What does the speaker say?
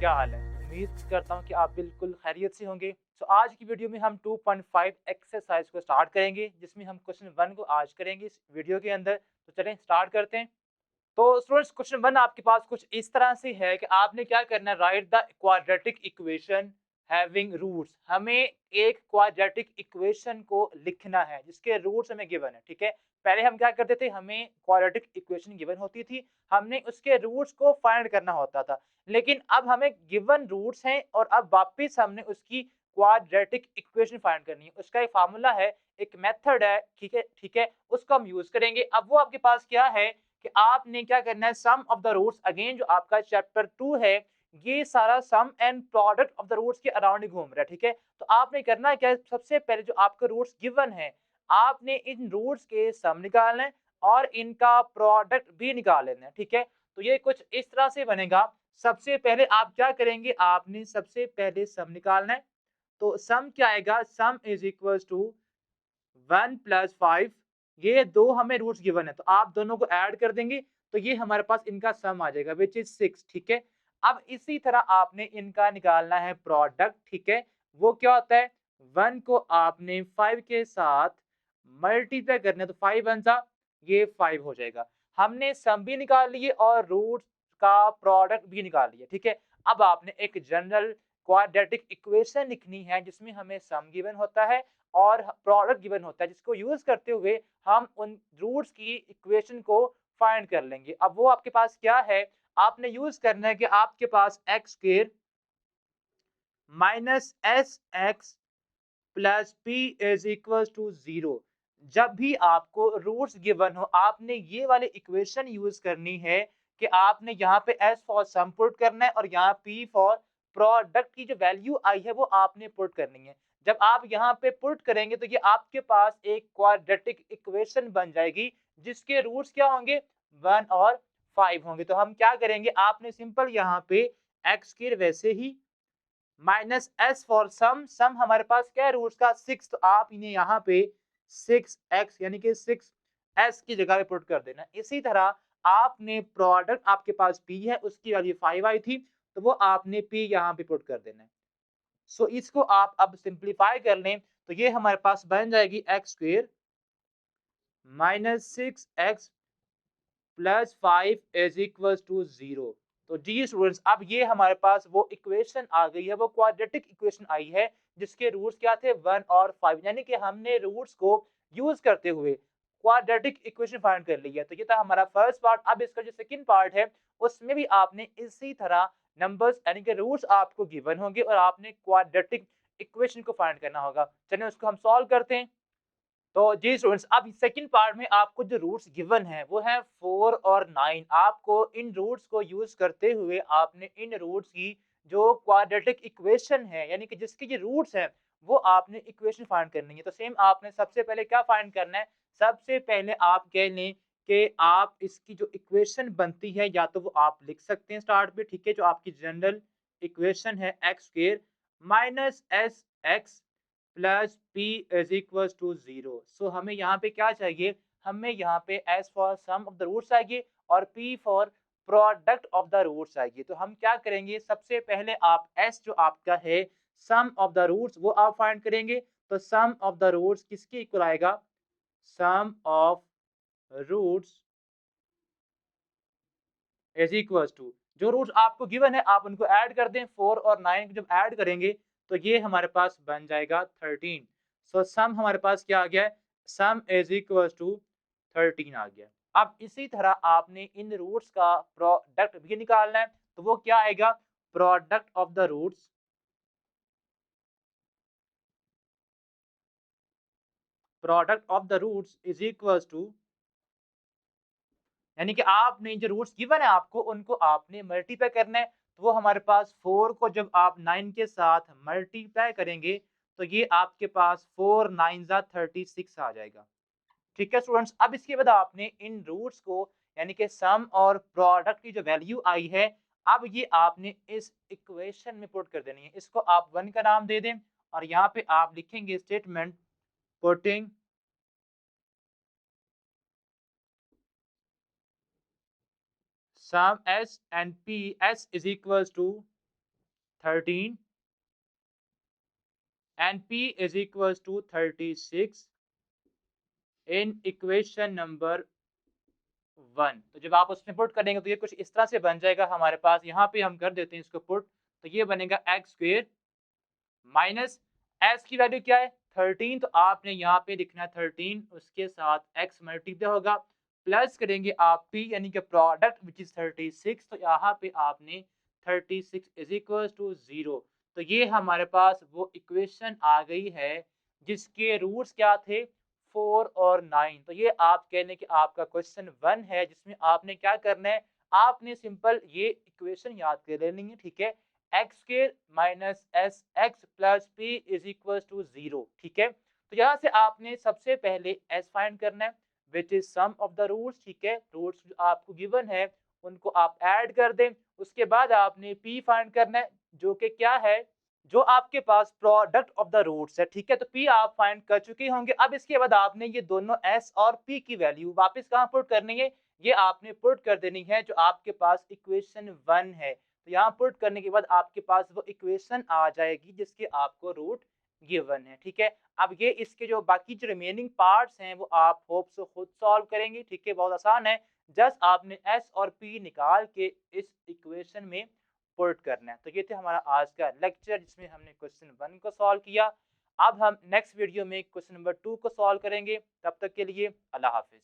क्या हाल है? उम्मीद करता हूँ कि आप बिल्कुल खैरियत से होंगे। तो आज की वीडियो में हम 2.5 एक्सरसाइज को स्टार्ट करेंगे, जिसमें हम क्वेश्चन 1 को आज करेंगे इस वीडियो के अंदर। तो चलें स्टार्ट करते हैं। तो स्टूडेंट्स क्वेश्चन 1 आपके पास कुछ इस तरह से है कि आपने क्या करना है, write the quadratic equation having roots. हमें एक क्वाड्रेटिक इक्वेशन को लिखना है जिसके रूट्स हमें गिवन है, ठीक है। पहले हम क्या करते थे, हमें क्वाड्रेटिक इक्वेशन गिवन होती थी, हमने उसके रूट्स को फाइंड करना होता था। लेकिन अब हमें गिवन रूट्स हैं और अब वापस हमने उसकी क्वाड्रेटिक इक्वेशन फाइंड करनी है। उसका एक फार्मूला है, एक मेथड है, ठीक है, उसको हम यूज करेंगे। अब वो आपके पास क्या है कि आपने क्या करना है, sum of the roots, again जो आपका चैप्टर 2 है, ये सारा sum and product of the roots के अराउंड ही घूम रहा है, ठीक है। तो आपने करना है क्या, सबसे पहले जो आपके रूट्स गिवन है, आपने इन रूट्स के सम निकालना है और इनका प्रोडक्ट भी निकाल लेना है, ठीक है। तो ये कुछ इस तरह से बनेगा। सबसे पहले आप क्या करेंगे, आपने सबसे पहले सम निकालना है। तो सम क्या आएगा, sum is equal to 1 plus 5, ये दो हमें रूट्स गिवन है तो आप दोनों को ऐड कर देंगे तो ये हमारे पास इनका सम आ जाएगा विच इज 6, ठीक है। अब इसी तरह आपने इनका निकालना है प्रोडक्ट, ठीक है। वो क्या होता है, 1 को आपने 5 के साथ मल्टीप्लाई करना है तो 5 वन सा ये 5 हो जाएगा। हमने सम भी निकाल लिए और रूट्स का प्रोडक्ट भी निकाल लिया, ठीक है। अब आपने एक जनरल क्वाड्रेटिक इक्वेशन लिखनी है जिसमें हमें सम गिवन होता है और प्रोडक्ट गिवन होता है, जिसको यूज करते हुए हम उन रूट्स की इक्वेशन को फाइंड कर लेंगे। अब वो आपके पास क्या है, आपने यूज करना है कि आपके पास X square minus S x plus P is equal to 0। जब भी आपको रूट्स गिवन हो, आपने ये वाली इक्वेशन यूज करनी है कि आपने यहाँ पे एस फॉर सम पुट करना है और यहाँ पी फॉर प्रोडक्ट की जो वैल्यू आई है वो आपने पुट करनी है। जब आप यहाँ पे पुट करेंगे तो ये आपके पास एक क्वाड्रेटिक इक्वेशन बन जाएगी जिसके रूट्स क्या होंगे, 1 और 5 होंगे। तो हम क्या करेंगे, आपने सिंपल यहाँ पे एक्स के वैसे ही माइनस एस फॉर सम, सम हमारे पास क्या है रूट्स का 6, तो आप इन्हें यहाँ पे 6x यानी कि 6s की जगह पे पुट कर देना। इसी तरह आपने प्रोडक्ट, आपके पास p है, उसकी वैल्यू 5 आई थी तो वो आपने p यहाँ पे पुट कर देना है। सो इसको आप अब सिंप्लीफाई कर लें तो ये हमारे पास बन जाएगी x square minus 6x plus 5 is equal to 0। तो जी स्टूडेंट्स, अब ये हमारे पास वो इक्वेशन आ गई है, वो क्वाड्रेटिक इक्वेशन आई है जिसके रूट्स क्या थे, 1 और 5, यानी कि हमने रूट्स को यूज करते हुए क्वाड्रेटिक इक्वेशन फाइंड कर ली है। तो ये था हमारा फर्स्ट पार्ट। अब इसका जो सेकंड पार्ट है उसमें भी आपने इसी तरह नंबर्स यानी कि रूट्स आपको गिवन होंगे और आपने क्वाड्रेटिक इक्वेशन को फाइंड करना होगा। चलिए उसको हम सॉल्व करते हैं। तो जी स्टूडेंट्स, अब सेकंड पार्ट में आपको जो रूट्स गिवन है वो है 4 और 9। आपको इन रूट्स को यूज करते हुए आपने इन रूट्स की जो क्वाड्रेटिक इक्वेशन है यानी कि जिसके जो रूट्स हैं वो आपने इक्वेशन फाइंड करनी है। तो सेम आपने सबसे पहले क्या फाइंड करना है, सबसे पहले आप कह लें कि आप इसकी जो इक्वेशन बनती है या तो वो आप लिख सकते हैं स्टार्ट में, ठीक है, जो आपकी जनरल इक्वेशन है x square minus S x plus P is equal to 0। So हमें यहाँ पे क्या चाहिए, हमें यहाँ पे s for sum of the roots चाहिए और p for product of the roots चाहिए। तो हम क्या करेंगे, सबसे पहले आप एस जो आपका है सम ऑफ द रूट्स वो आप फाइंड करेंगे। तो सम ऑफ द रूट्स किसके इक्वल आएगा, sum of roots is equal to, जो रूट्स आपको गिवन है आप उनको ऐड कर दें। 4 और 9 जब ऐड करेंगे तो ये हमारे पास बन जाएगा 13। सो सम हमारे पास क्या आ गया है, सम इज इक्वल टू 13 आ गया। अब इसी तरह आपने इन रूट्स का प्रोडक्ट भी निकालना है। तो वो क्या आएगा, product of the roots, product of the roots is equal to, यानी कि आपने जो रूट्स गिवन है आपको उनको आपने मल्टीप्लाई करना है। तो वो हमारे पास 4 को जब आप 9 के साथ मल्टीप्लाई करेंगे तो ये आपके पास 4 9 जा 36 आ जाएगा, ठीक है स्टूडेंट्स। अब इसके बाद आपने इन रूट्स को यानी कि सम और प्रोडक्ट की जो वैल्यू आई है अब ये आपने इस इक्वेशन में पुट कर देनी है। इसको आप 1 का नाम दे दें और यहाँ पे आप लिखेंगे statement putting sum s and p, s is equals to 13 and p is equals to 36 in equation number 1। तो जब आप उसमें पुट करेंगे तो ये कुछ इस तरह से बन जाएगा हमारे पास। यहाँ पे हम कर देते हैं इसको पुट, तो ये बनेगा एक्स स्क्वायर माइनस एस की वैल्यू क्या है 13, तो आपने यहाँ पे लिखना है 13, उसके साथ एक्स मल्टीप्लाई होगा, प्लस करेंगे आप पी यानी कि प्रोडक्ट विच इज 36, तो यहाँ पे आपने 36 इज इक्वल टू 0। तो ये हमारे पास वो इक्वेशन आ गई है जिसके रूट्स क्या थे 4 और 9। तो ये आप कह लें कि आपका क्वेश्चन 1 है, जिसमें आपने क्या करना है, आपने सिंपल ये इक्वेशन याद कर लेनी है, ठीक है। X square minus S x plus P is equal to 0, ठीक है। तो यहाँ से आपने सबसे पहले एस फाइंड करना है which is sum of the roots, ठीक है। रूट्स जो आपको गिवन है उनको आप ऐड कर दें। उसके बाद आपने पी फाइंड करना है जो कि क्या है, जो आपके पास प्रोडक्ट ऑफ द रूट्स है, ठीक है। तो पी आप फाइंड कर चुके होंगे। अब इसके बाद आपने ये दोनों एस और पी की वैल्यू वापस कहाँ पुट करनी है, ये आपने पुट कर देनी है जो आपके पास इक्वेशन 1 है। तो यहाँ पुट करने के बाद आपके पास वो इक्वेशन आ जाएगी जिसके आपको रूट गिवन है, ठीक है। अब ये इसके जो बाकी जो रिमेनिंग पार्ट्स हैं वो आप होप से खुद सॉल्व करेंगे, ठीक है। बहुत आसान है, जस्ट आपने एस और पी निकाल के इस इक्वेशन में पुट करना है। तो ये थे हमारा आज का लेक्चर जिसमें हमने क्वेश्चन 1 को सॉल्व किया। अब हम नेक्स्ट वीडियो में क्वेश्चन नंबर 2 को सॉल्व करेंगे। तब तक के लिए अल्लाह हाफिज।